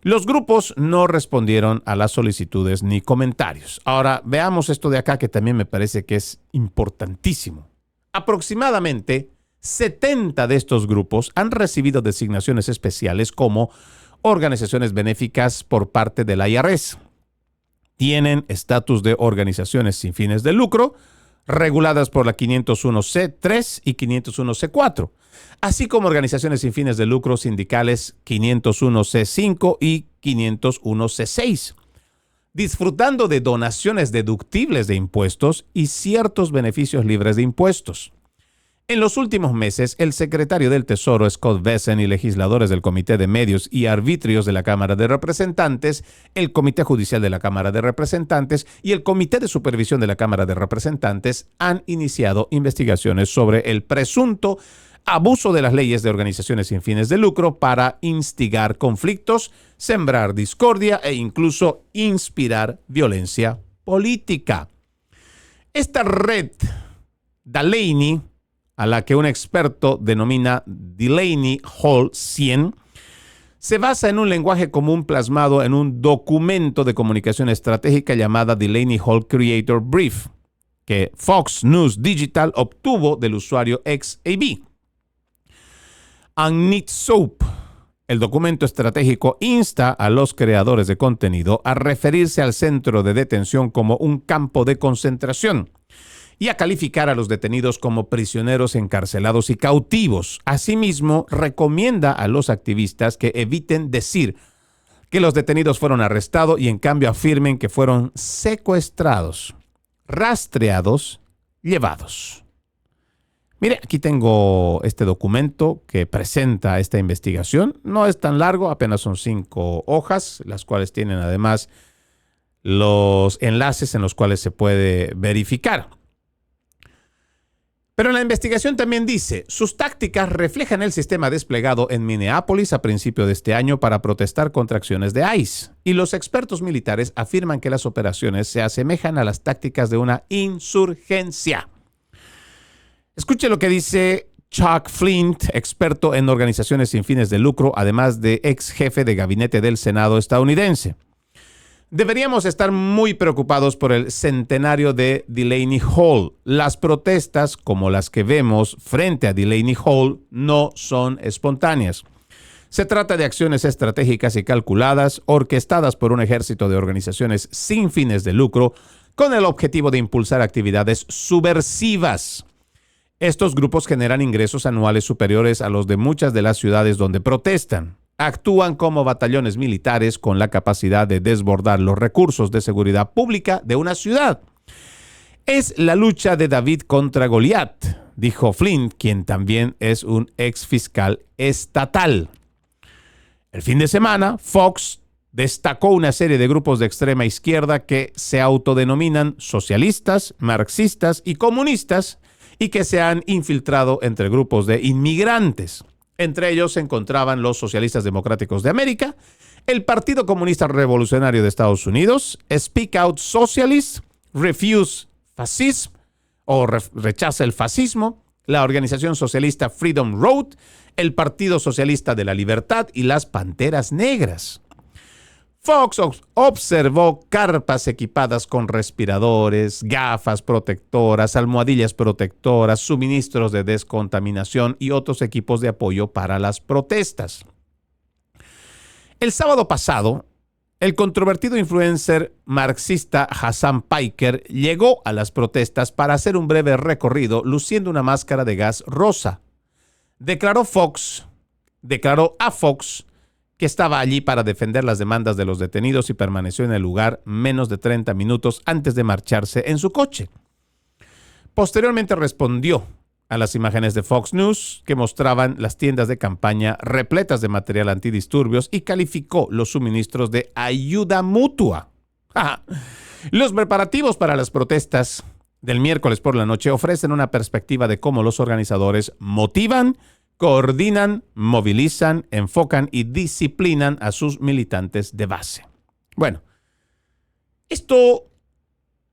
Los grupos no respondieron a las solicitudes ni comentarios. Ahora, veamos esto de acá que también me parece que es importantísimo. Aproximadamente 70 de estos grupos han recibido designaciones especiales como organizaciones benéficas por parte del IRS. Tienen estatus de organizaciones sin fines de lucro, reguladas por la 501c3 y 501c4, así como organizaciones sin fines de lucro sindicales 501c5 y 501c6, disfrutando de donaciones deductibles de impuestos y ciertos beneficios libres de impuestos. En los últimos meses, el secretario del Tesoro, Scott Bessent, y legisladores del Comité de Medios y Arbitrios de la Cámara de Representantes, el Comité Judicial de la Cámara de Representantes y el Comité de Supervisión de la Cámara de Representantes han iniciado investigaciones sobre el presunto abuso de las leyes de organizaciones sin fines de lucro para instigar conflictos, sembrar discordia e incluso inspirar violencia política. Esta red, Delaney, a la que un experto denomina Delaney Hall 100, se basa en un lenguaje común plasmado en un documento de comunicación estratégica llamada Delaney Hall Creator Brief, que Fox News Digital obtuvo del usuario XAB. Annette Soap, el documento estratégico insta a los creadores de contenido a referirse al centro de detención como un campo de concentración y a calificar a los detenidos como prisioneros encarcelados y cautivos. Asimismo, recomienda a los activistas que eviten decir que los detenidos fueron arrestados y en cambio afirmen que fueron secuestrados, rastreados, llevados. Mire, aquí tengo este documento que presenta esta investigación. No es tan largo, apenas son 5 hojas, las cuales tienen además los enlaces en los cuales se puede verificar. Pero en la investigación también dice, sus tácticas reflejan el sistema desplegado en Minneapolis a principio de este año para protestar contra acciones de ICE. Y los expertos militares afirman que las operaciones se asemejan a las tácticas de una insurgencia. Escuche lo que dice Chuck Flint, experto en organizaciones sin fines de lucro, además de ex jefe de gabinete del Senado estadounidense. Deberíamos estar muy preocupados por el centenario de Delaney Hall. Las protestas, como las que vemos frente a Delaney Hall, no son espontáneas. Se trata de acciones estratégicas y calculadas, orquestadas por un ejército de organizaciones sin fines de lucro, con el objetivo de impulsar actividades subversivas. Estos grupos generan ingresos anuales superiores a los de muchas de las ciudades donde protestan. Actúan como batallones militares con la capacidad de desbordar los recursos de seguridad pública de una ciudad. Es la lucha de David contra Goliat, dijo Flint, quien también es un ex fiscal estatal. El fin de semana, Fox destacó una serie de grupos de extrema izquierda que se autodenominan socialistas, marxistas y comunistas y que se han infiltrado entre grupos de inmigrantes. Entre ellos se encontraban los Socialistas Democráticos de América, el Partido Comunista Revolucionario de Estados Unidos, Speak Out Socialist, Refuse Fascism o Rechaza el Fascismo, la organización socialista Freedom Road, el Partido Socialista de la Libertad y las Panteras Negras. Fox observó carpas equipadas con respiradores, gafas protectoras, almohadillas protectoras, suministros de descontaminación y otros equipos de apoyo para las protestas. El sábado pasado, el controvertido influencer marxista Hassan Piker llegó a las protestas para hacer un breve recorrido luciendo una máscara de gas rosa. Declaró a Fox que estaba allí para defender las demandas de los detenidos y permaneció en el lugar menos de 30 minutos antes de marcharse en su coche. Posteriormente respondió a las imágenes de Fox News que mostraban las tiendas de campaña repletas de material antidisturbios y calificó los suministros de ayuda mutua. Los preparativos para las protestas del miércoles por la noche ofrecen una perspectiva de cómo los organizadores motivan, coordinan, movilizan, enfocan y disciplinan a sus militantes de base. Bueno, esto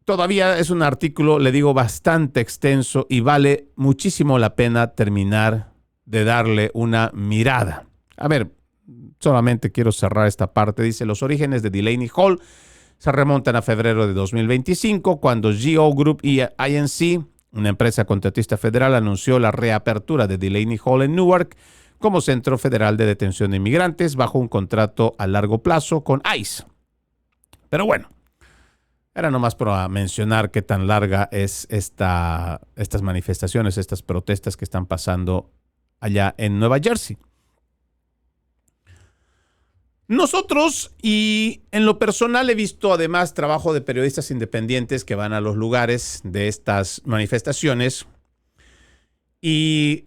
todavía es un artículo, le digo, bastante extenso y vale muchísimo la pena terminar de darle una mirada. A ver, solamente quiero cerrar esta parte. Dice, los orígenes de Delaney Hall se remontan a febrero de 2025, cuando GO Group y INC, una empresa contratista federal, anunció la reapertura de Delaney Hall en Newark como Centro Federal de Detención de Inmigrantes bajo un contrato a largo plazo con ICE. Pero bueno, era nomás para mencionar qué tan larga es estas manifestaciones, estas protestas que están pasando allá en Nueva Jersey. Nosotros, y en lo personal he visto además trabajo de periodistas independientes que van a los lugares de estas manifestaciones y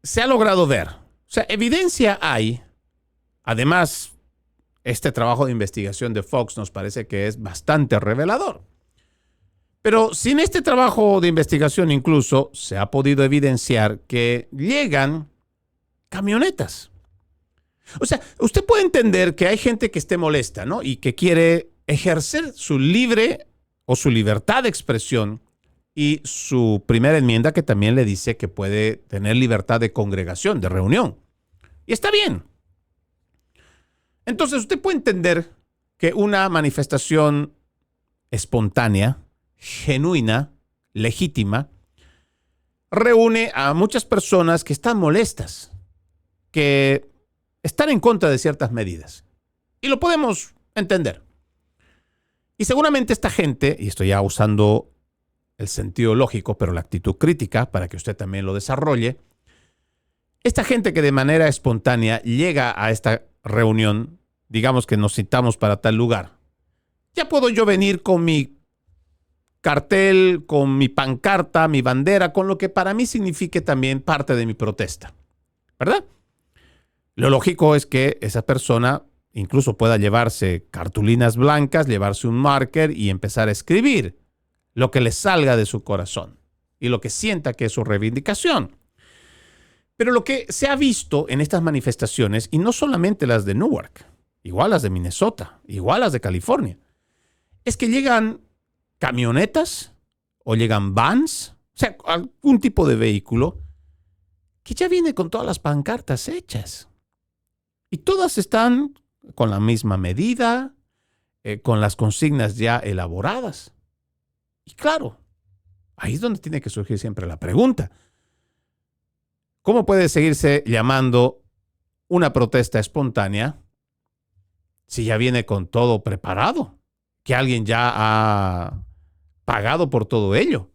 se ha logrado ver, o sea, evidencia hay. Además, este trabajo de investigación de Fox nos parece que es bastante revelador. Pero sin este trabajo de investigación incluso se ha podido evidenciar que llegan camionetas. O sea, usted puede entender que hay gente que esté molesta, ¿no? Y que quiere ejercer su libre o su libertad de expresión y su primera enmienda que también le dice que puede tener libertad de congregación, de reunión. Y está bien. Entonces usted puede entender que una manifestación espontánea, genuina, legítima, reúne a muchas personas que están molestas, que están en contra de ciertas medidas. Y lo podemos entender. Y seguramente esta gente, y estoy ya usando el sentido lógico, pero la actitud crítica, para que usted también lo desarrolle, esta gente que de manera espontánea llega a esta reunión, digamos que nos citamos para tal lugar, ya puedo yo venir con mi cartel, con mi pancarta, mi bandera, con lo que para mí signifique también parte de mi protesta, ¿verdad? Lo lógico es que esa persona incluso pueda llevarse cartulinas blancas, llevarse un marker y empezar a escribir lo que le salga de su corazón y lo que sienta que es su reivindicación. Pero lo que se ha visto en estas manifestaciones, y no solamente las de Newark, igual las de Minnesota, igual las de California, es que llegan camionetas o llegan vans, o sea, algún tipo de vehículo que ya viene con todas las pancartas hechas. Y todas están con la misma medida, con las consignas ya elaboradas. Y claro, ahí es donde tiene que surgir siempre la pregunta. ¿Cómo puede seguirse llamando una protesta espontánea si ya viene con todo preparado? Que alguien ya ha pagado por todo ello.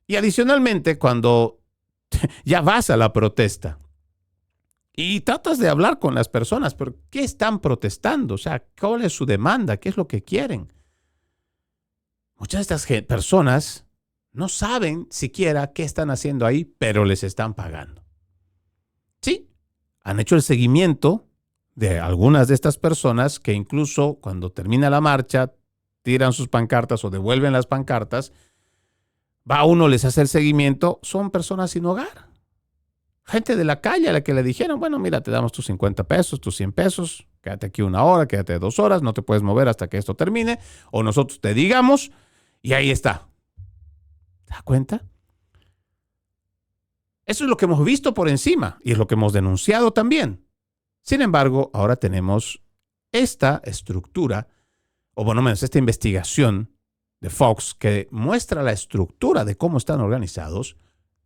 Y adicionalmente, cuando ya vas a la protesta y tratas de hablar con las personas, pero ¿qué están protestando? O sea, ¿cuál es su demanda? ¿Qué es lo que quieren? Muchas de estas personas no saben siquiera qué están haciendo ahí, pero les están pagando. Sí, han hecho el seguimiento de algunas de estas personas que incluso cuando termina la marcha, tiran sus pancartas o devuelven las pancartas, va uno, les hace el seguimiento, son personas sin hogar. Gente de la calle a la que le dijeron, bueno, mira, te damos tus 50 pesos, tus 100 pesos, quédate aquí 1 hora, quédate 2 horas, no te puedes mover hasta que esto termine, o nosotros te digamos, y ahí está. ¿Te das cuenta? Eso es lo que hemos visto por encima, y es lo que hemos denunciado también. Sin embargo, ahora tenemos esta estructura, o bueno, menos esta investigación de Fox que muestra la estructura de cómo están organizados,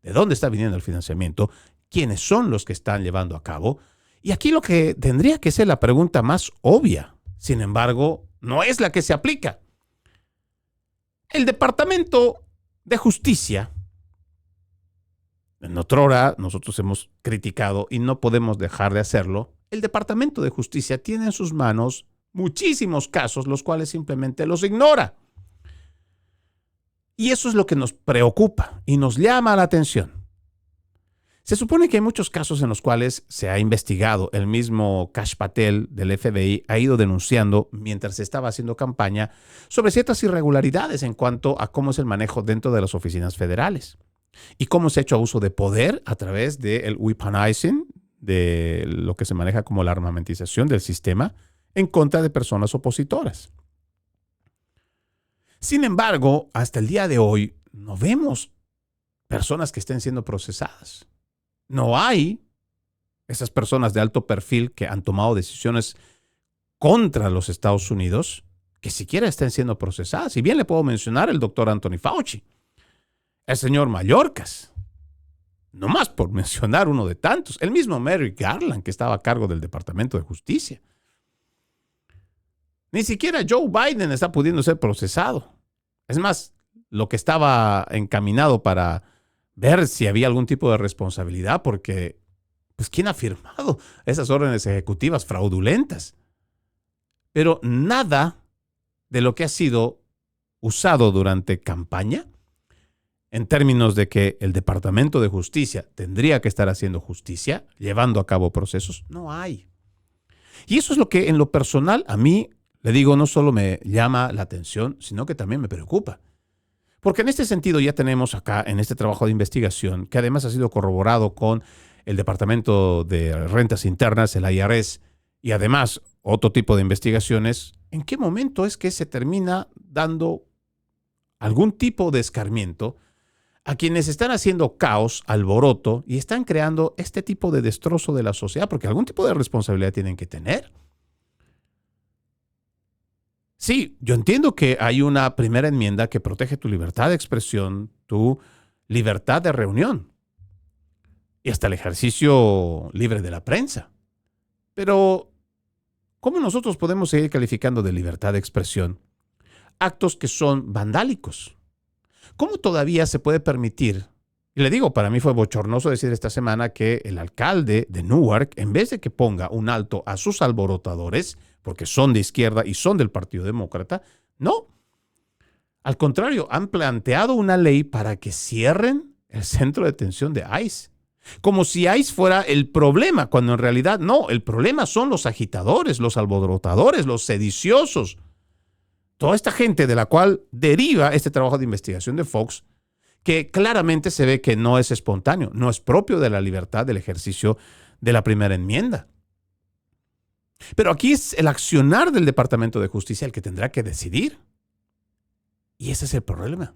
de dónde está viniendo el financiamiento, quiénes son los que están llevando a cabo. Y aquí lo que tendría que ser la pregunta más obvia, sin embargo, no es la que se aplica. El Departamento de Justicia, en otrora nosotros hemos criticado y no podemos dejar de hacerlo, el Departamento de Justicia tiene en sus manos muchísimos casos, los cuales simplemente los ignora. Y eso es lo que nos preocupa y nos llama la atención. Se supone que hay muchos casos en los cuales se ha investigado. El mismo Kash Patel del FBI ha ido denunciando mientras se estaba haciendo campaña sobre ciertas irregularidades en cuanto a cómo es el manejo dentro de las oficinas federales y cómo se ha hecho abuso de poder a través del weaponizing, de lo que se maneja como la armamentización del sistema en contra de personas opositoras. Sin embargo, hasta el día de hoy no vemos personas que estén siendo procesadas. No hay esas personas de alto perfil que han tomado decisiones contra los Estados Unidos que siquiera estén siendo procesadas. Y bien le puedo mencionar el doctor Anthony Fauci, el señor Mayorkas, Nomás por mencionar uno de tantos. El mismo Merrick Garland, que estaba a cargo del Departamento de Justicia. Ni siquiera Joe Biden está pudiendo ser procesado. Es más, lo que estaba encaminado para ver si había algún tipo de responsabilidad, porque, pues, ¿quién ha firmado esas órdenes ejecutivas fraudulentas? Pero nada de lo que ha sido usado durante campaña, en términos de que el Departamento de Justicia tendría que estar haciendo justicia, llevando a cabo procesos, no hay. Y eso es lo que en lo personal a mí, le digo, no solo me llama la atención, sino que también me preocupa. Porque en este sentido ya tenemos acá, en este trabajo de investigación, que además ha sido corroborado con el Departamento de Rentas Internas, el IRS, y además otro tipo de investigaciones, ¿en qué momento es que se termina dando algún tipo de escarmiento a quienes están haciendo caos, alboroto, y están creando este tipo de destrozo de la sociedad? Porque algún tipo de responsabilidad tienen que tener. Sí, yo entiendo que hay una primera enmienda que protege tu libertad de expresión, tu libertad de reunión y hasta el ejercicio libre de la prensa. Pero, ¿cómo nosotros podemos seguir calificando de libertad de expresión actos que son vandálicos? ¿Cómo todavía se puede permitir? Y le digo, para mí fue bochornoso decir esta semana que el alcalde de Newark, en vez de que ponga un alto a sus alborotadores, porque son de izquierda y son del Partido Demócrata, no. Al contrario, han planteado una ley para que cierren el centro de detención de ICE. Como si ICE fuera el problema, cuando en realidad no, el problema son los agitadores, los alborotadores, los sediciosos. Toda esta gente de la cual deriva este trabajo de investigación de Fox, que claramente se ve que no es espontáneo, no es propio de la libertad del ejercicio de la primera enmienda. Pero aquí es el accionar del Departamento de Justicia el que tendrá que decidir. Y ese es el problema.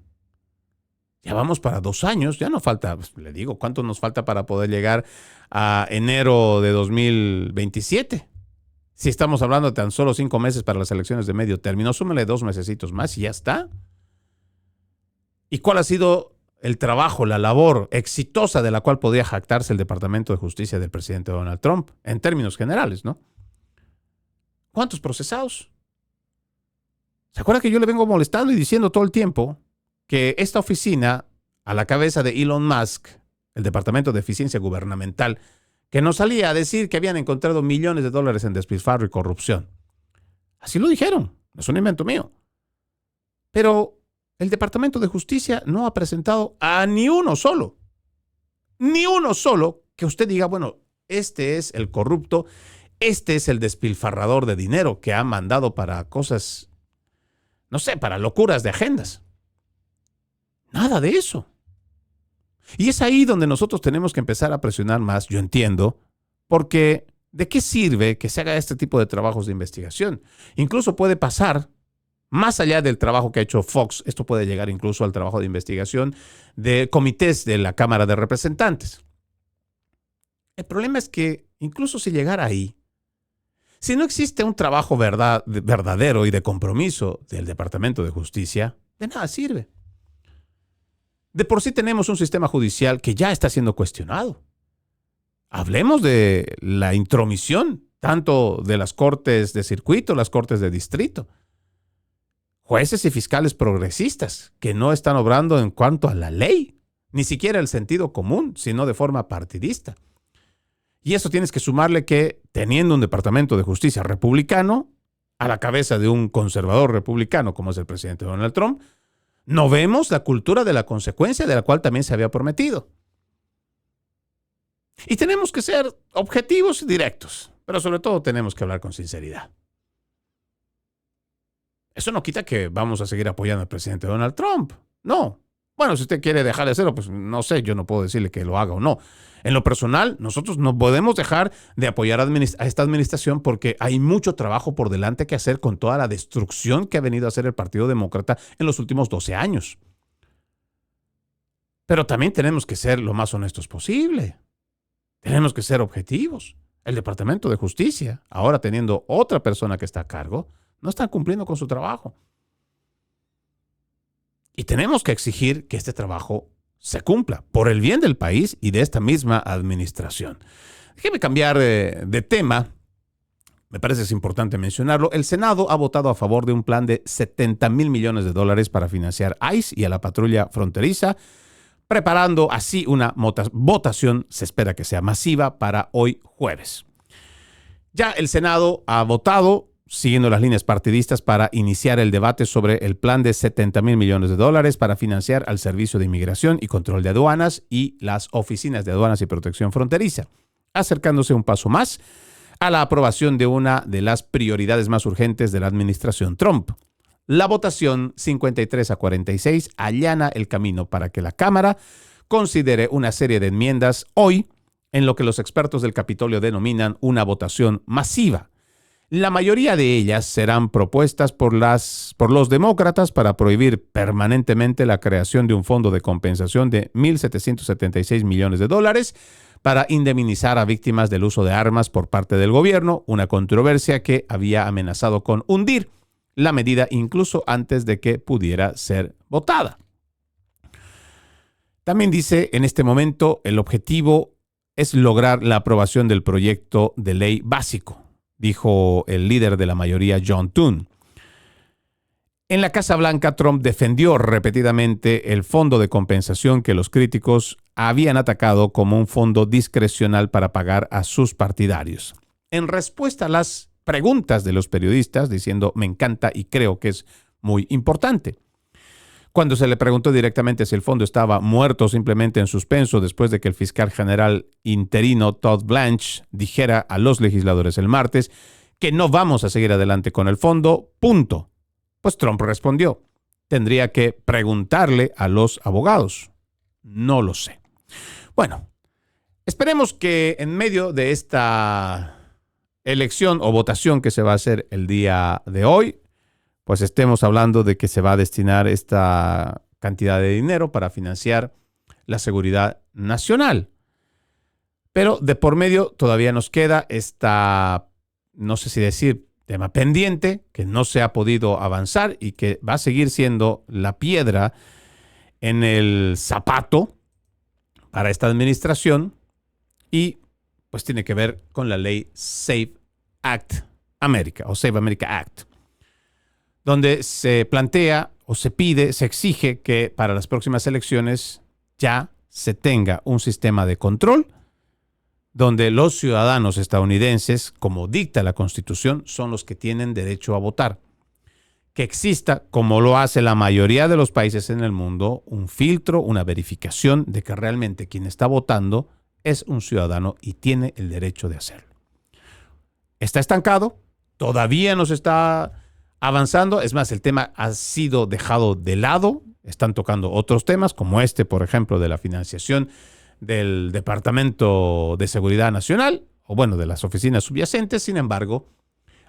Ya vamos para 2 años, ya no falta, pues, le digo, ¿cuánto nos falta para poder llegar a enero de 2027? Si estamos hablando de tan solo 5 meses para las elecciones de medio término, súmele 2 mesecitos más y ya está. ¿Y cuál ha sido el trabajo, la labor exitosa de la cual podría jactarse el Departamento de Justicia del presidente Donald Trump? En términos generales, ¿no? ¿Cuántos procesados? ¿Se acuerda que yo le vengo molestando y diciendo todo el tiempo que esta oficina, a la cabeza de Elon Musk, el Departamento de Eficiencia Gubernamental, que nos salía a decir que habían encontrado millones de dólares en despilfarro y corrupción? Así lo dijeron, no es un invento mío. Pero el Departamento de Justicia no ha presentado a ni uno solo que usted diga, bueno, este es el corrupto, este es el despilfarrador de dinero que ha mandado para cosas, no sé, para locuras de agendas. Nada de eso. Y es ahí donde nosotros tenemos que empezar a presionar más, yo entiendo, porque ¿de qué sirve que se haga este tipo de trabajos de investigación? Incluso puede pasar, más allá del trabajo que ha hecho Fox, esto puede llegar incluso al trabajo de investigación de comités de la Cámara de Representantes. El problema es que incluso si llegara ahí, si no existe un trabajo verdadero y de compromiso del Departamento de Justicia, de nada sirve. De por sí tenemos un sistema judicial que ya está siendo cuestionado. Hablemos de la intromisión, tanto de las cortes de circuito, las cortes de distrito. Jueces y fiscales progresistas que no están obrando en cuanto a la ley, ni siquiera el sentido común, sino de forma partidista. Y eso tienes que sumarle que, teniendo un Departamento de Justicia republicano, a la cabeza de un conservador republicano como es el presidente Donald Trump, no vemos la cultura de la consecuencia de la cual también se había prometido. Y tenemos que ser objetivos y directos, pero sobre todo tenemos que hablar con sinceridad. Eso no quita que vamos a seguir apoyando al presidente Donald Trump. No. Bueno, si usted quiere dejar de hacerlo, pues no sé, yo no puedo decirle que lo haga o no. En lo personal, nosotros no podemos dejar de apoyar a esta administración porque hay mucho trabajo por delante que hacer con toda la destrucción que ha venido a hacer el Partido Demócrata en los últimos 12 años. Pero también tenemos que ser lo más honestos posible. Tenemos que ser objetivos. El Departamento de Justicia, ahora teniendo otra persona que está a cargo, no está cumpliendo con su trabajo. Y tenemos que exigir que este trabajo se cumpla por el bien del país y de esta misma administración. Déjeme cambiar de tema. Me parece que es importante mencionarlo. El Senado ha votado a favor de un plan de $70 mil millones para financiar ICE y a la patrulla fronteriza, preparando así una votación, se espera que sea masiva, para hoy jueves. Ya el Senado ha votado, siguiendo las líneas partidistas, para iniciar el debate sobre el plan de $70 mil millones para financiar al Servicio de Inmigración y Control de Aduanas y las oficinas de aduanas y protección fronteriza, acercándose un paso más a la aprobación de una de las prioridades más urgentes de la administración Trump. La votación 53-46 allana el camino para que la Cámara considere una serie de enmiendas hoy en lo que los expertos del Capitolio denominan una votación masiva. La mayoría de ellas serán propuestas por los demócratas para prohibir permanentemente la creación de un fondo de compensación de $1,776 millones para indemnizar a víctimas del uso de armas por parte del gobierno, una controversia que había amenazado con hundir la medida incluso antes de que pudiera ser votada. También dice, en este momento, el objetivo es lograr la aprobación del proyecto de ley básico, dijo el líder de la mayoría, John Thune. En la Casa Blanca, Trump defendió repetidamente el fondo de compensación que los críticos habían atacado como un fondo discrecional para pagar a sus partidarios. En respuesta a las preguntas de los periodistas, diciendo, me encanta y creo que es muy importante. Cuando se le preguntó directamente si el fondo estaba muerto o simplemente en suspenso después de que el fiscal general interino Todd Blanche dijera a los legisladores el martes que no vamos a seguir adelante con el fondo, punto. Pues Trump respondió, tendría que preguntarle a los abogados. No lo sé. Bueno, esperemos que en medio de esta elección o votación que se va a hacer el día de hoy, pues estemos hablando de que se va a destinar esta cantidad de dinero para financiar la seguridad nacional. Pero de por medio todavía nos queda esta, no sé si decir, tema pendiente, que no se ha podido avanzar y que va a seguir siendo la piedra en el zapato para esta administración, y pues tiene que ver con la ley Save Act America o Save America Act, donde se plantea o se pide, se exige que para las próximas elecciones ya se tenga un sistema de control donde los ciudadanos estadounidenses, como dicta la Constitución, son los que tienen derecho a votar. Que exista, como lo hace la mayoría de los países en el mundo, un filtro, una verificación de que realmente quien está votando es un ciudadano y tiene el derecho de hacerlo. Está estancado, todavía no se está avanzando. Es más, el tema ha sido dejado de lado. Están tocando otros temas, como este, por ejemplo, de la financiación del Departamento de Seguridad Nacional, o bueno, de las oficinas subyacentes. Sin embargo,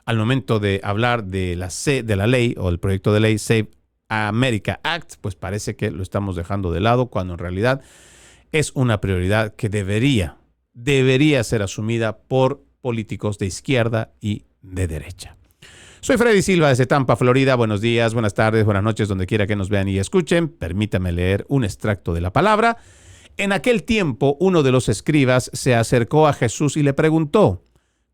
al momento de hablar de la ley o el proyecto de ley Save America Act, pues parece que lo estamos dejando de lado, cuando en realidad es una prioridad que debería ser asumida por políticos de izquierda y de derecha. Soy Freddy Silva desde Tampa, Florida. Buenos días, buenas tardes, buenas noches, donde quiera que nos vean y escuchen. Permítame leer un extracto de la palabra. En aquel tiempo, uno de los escribas se acercó a Jesús y le preguntó,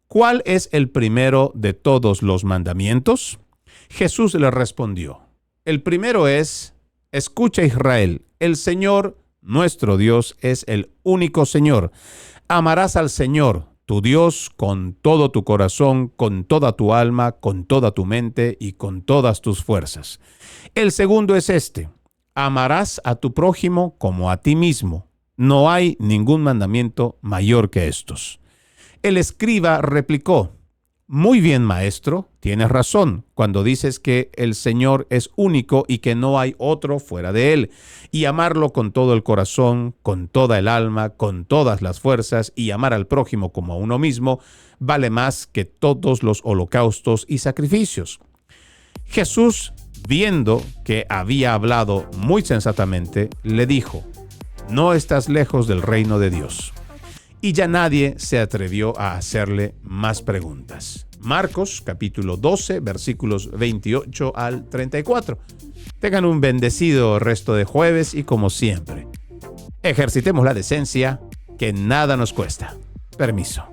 ¿cuál es el primero de todos los mandamientos? Jesús le respondió, el primero es, escucha Israel, el Señor, nuestro Dios, es el único Señor. Amarás al Señor, tu Dios, con todo tu corazón, con toda tu alma, con toda tu mente y con todas tus fuerzas. El segundo es este, amarás a tu prójimo como a ti mismo. No hay ningún mandamiento mayor que estos. El escriba replicó, muy bien, maestro, tienes razón cuando dices que el Señor es único y que no hay otro fuera de Él, y amarlo con todo el corazón, con toda el alma, con todas las fuerzas, y amar al prójimo como a uno mismo, vale más que todos los holocaustos y sacrificios. Jesús, viendo que había hablado muy sensatamente, le dijo, no estás lejos del reino de Dios. Y ya nadie se atrevió a hacerle más preguntas. Marcos, capítulo 12, versículos 28 al 34. Tengan un bendecido resto de jueves y, como siempre, Ejercitemos la decencia, que nada nos cuesta. Permiso.